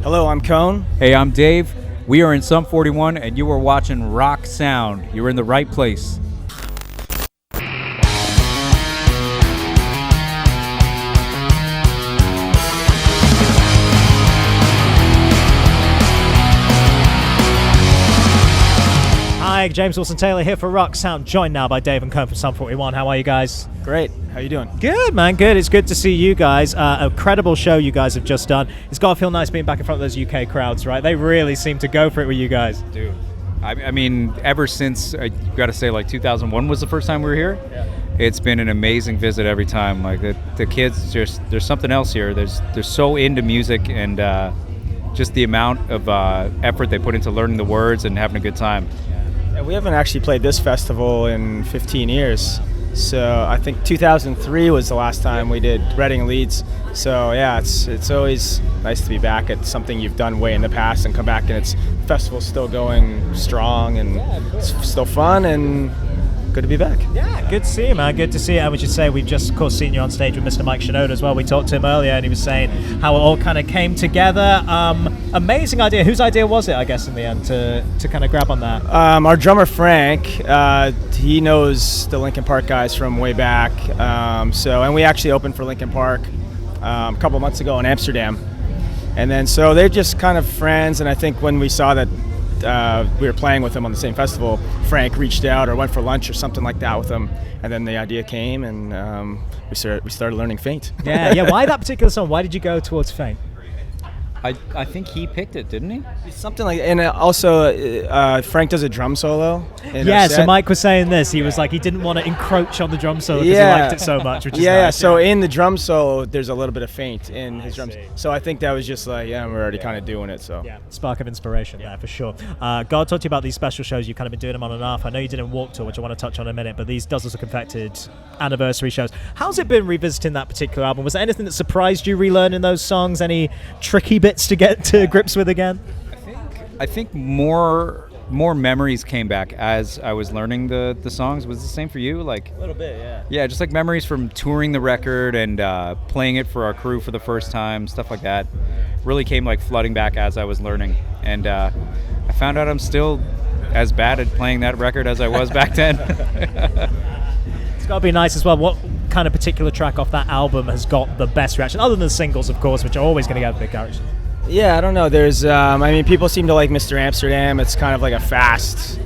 Hello, I'm Cone. Hey, I'm Dave. We are in Sum 41, and you are watching Rock Sound. You're in the right place. Hi, James Wilson-Taylor here for Rock Sound, joined now by Dave and Cone from Sum 41. How are you guys? Great. How you doing? Good, man. Good. It's good to see you guys. A credible show you guys have just done. It's got to feel nice being back in front of those UK crowds, right? They really seem to go for it with you guys. Dude, I mean, ever since, I got to say, like 2001 was the first time we were here. Yeah. It's been an amazing visit every time. Like the kids, there's something else here. They're so into music and just the amount of effort they put into learning the words and having a good time. Yeah, we haven't actually played this festival in 15 years. So I think 2003 was the last time we did Reading Leeds. So yeah, it's always nice to be back at something you've done way in the past and come back and the festival's still going strong and it's still fun and good to be back. Yeah, good to see you, man. Good to see you. And we should say we've just, of course, seen you on stage with Mr. Mike Shinoda as well. We talked to him earlier and he was saying how it all kind of came together. Amazing idea. Whose idea was it, I guess, in the end, to kind of grab on that? Our drummer, Frank, he knows the Linkin Park guys from way back. And we actually opened for Linkin Park a couple months ago in Amsterdam. And then so they're just kind of friends. And I think when we saw that we were playing with him on the same festival, Frank reached out or went for lunch or something like that with him, and then the idea came, and we started learning Faint. Yeah. Why that particular song? Why did you go towards Faint? I think he picked it, didn't he? Something like, and also Frank does a drum solo. Yeah, so Mike was saying this. He was like, he didn't want to encroach on the drum solo because he liked it so much, which is nice. So in the drum solo, there's a little bit of Faint in his drums. So I think that was just like, we're already kind of doing it. So spark of inspiration there for sure. God, talk to you about these special shows. You've kind of been doing them on and off. I know you did in Warped Tour, which I want to touch on in a minute, but these Dozens of Confected anniversary shows. How's it been revisiting that particular album? Was there anything that surprised you relearning those songs? Any tricky bits to get to grips with again? I think more memories came back as I was learning the songs. Was it the same for you? Like a little bit, yeah. Yeah, just like memories from touring the record and playing it for our crew for the first time, stuff like that. Really came like flooding back as I was learning, and I found out I'm still as bad at playing that record as I was back then. It's got to be nice as well. What kind of particular track off that album has got the best reaction, other than the singles, of course, which are always going to get a big reaction? Yeah, I don't know. There's, people seem to like Mr. Amsterdam. It's kind of like a fast,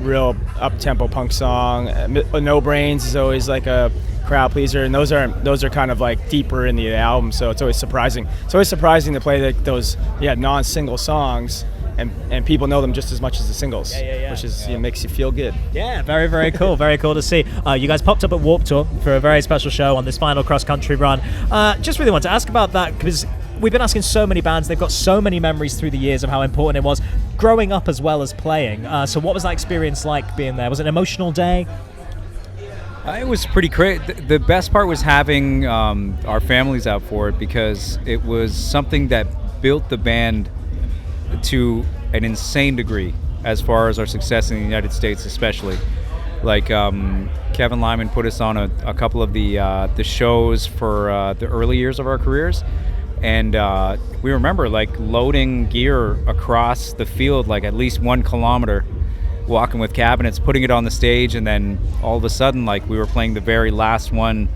real up-tempo punk song. No Brains is always like a crowd pleaser, and those are kind of like deeper in the album. So it's always surprising. It's always surprising to play like those non-single songs, and people know them just as much as the singles, which is makes you feel good. Yeah, very, very cool. Very cool to see. You guys popped up at Warped Tour for a very special show on this final cross-country run. Just really want to ask about that because we've been asking so many bands. They've got so many memories through the years of how important it was growing up as well as playing. So what was that experience like being there? Was it an emotional day? It was pretty great. The best part was having our families out for it because it was something that built the band to an insane degree as far as our success in the United States especially. Like Kevin Lyman put us on a couple of the shows for the early years of our careers. And we remember like loading gear across the field, like at least 1 kilometer, walking with cabinets, putting it on the stage, and then all of a sudden, like we were playing the very last one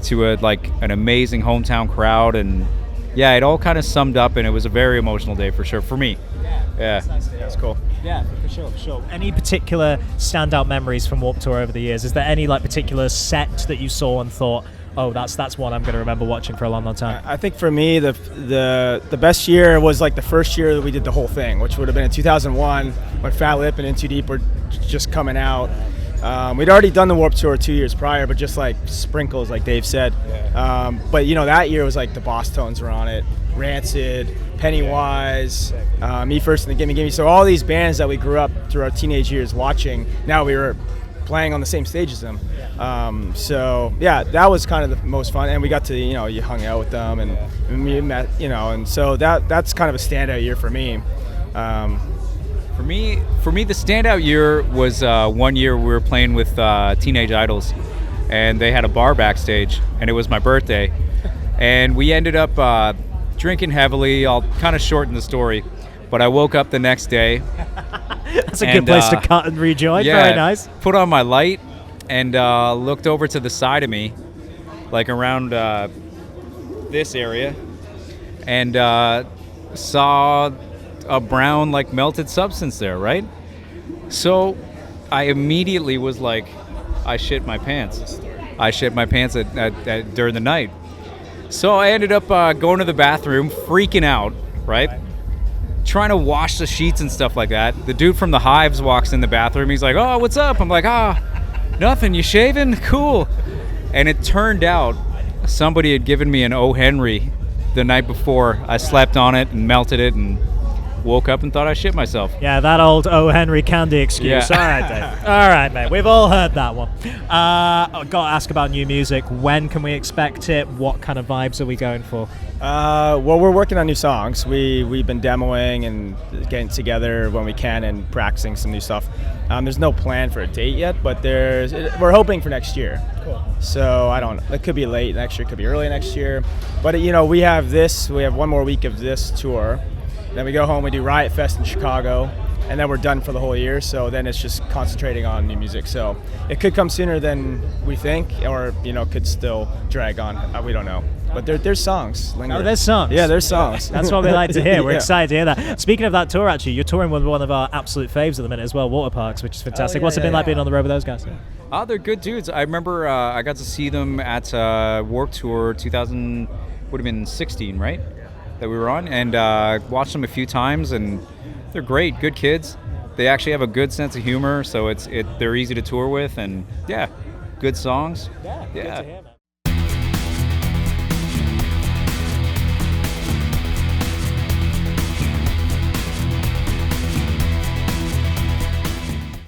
to an amazing hometown crowd, and yeah, it all kind of summed up, and it was a very emotional day for sure for me. Yeah, that's nice to hear. That's cool. Yeah, for sure. Any particular standout memories from Warped Tour over the years? Is there any like particular set that you saw and thought, oh, that's one I'm going to remember watching for a long, long time? I think for me, the best year was like the first year that we did the whole thing, which would have been in 2001 when Fat Lip and In Too Deep were just coming out. We'd already done the Warped Tour 2 years prior, but just like sprinkles, like Dave said. But that year was like the Boss Tones were on it, Rancid, Pennywise, Me First and the Gimme Gimme. So all these bands that we grew up through our teenage years watching, now we were playing on the same stage as them. So yeah, that was kind of the most fun, and we got to you hung out with them, and we met, and so that's kind of a standout year for me. For me, the standout year was one year we were playing with Teenage Idols, and they had a bar backstage, and it was my birthday, and we ended up drinking heavily. I'll kind of shorten the story, but I woke up the next day. That's a good place to cut and rejoin. Yeah, Very nice. Put on my light and looked over to the side of me, like around this area, and saw a brown, like, melted substance there, right? So I immediately was like, I shit my pants. I shit my pants during the night. So I ended up going to the bathroom, freaking out, right? Trying to wash the sheets and stuff like that. The dude from the Hives walks in the bathroom. He's like, oh, what's up? I'm like, nothing. You shaving? Cool. And it turned out somebody had given me an O. Henry the night before. I slept on it and melted it and woke up and thought I shit myself. Yeah, that old O. Henry candy excuse. Yeah. All right, Dave. All right, mate. We've all heard that one. I've got to ask about new music. When can we expect it? What kind of vibes are we going for? Well, we're working on new songs. We've been demoing and getting together when we can and practicing some new stuff. There's no plan for a date yet, but we're hoping for next year. Cool. So I don't know. It could be late next year, it could be early next year. But we have one more week of this tour. Then we go home, we do Riot Fest in Chicago, and then we're done for the whole year. So then it's just concentrating on new music. So it could come sooner than we think, or could still drag on. We don't know. But there's songs. Oh, there's songs. Yeah, there's songs. That's what we like to hear. We're Yeah. excited to hear that. Speaking of that tour, actually, you're touring with one of our absolute faves at the minute as well, Waterparks, which is fantastic. yeah, What's it been yeah, like being on the road with those guys? Oh, they're good dudes. I remember I got to see them at Warped Tour 2000, would have been 16, right? That we were on, and watched them a few times, and they're great, good kids. They actually have a good sense of humor, so they're easy to tour with, and yeah, good songs. Yeah, good to hear, man.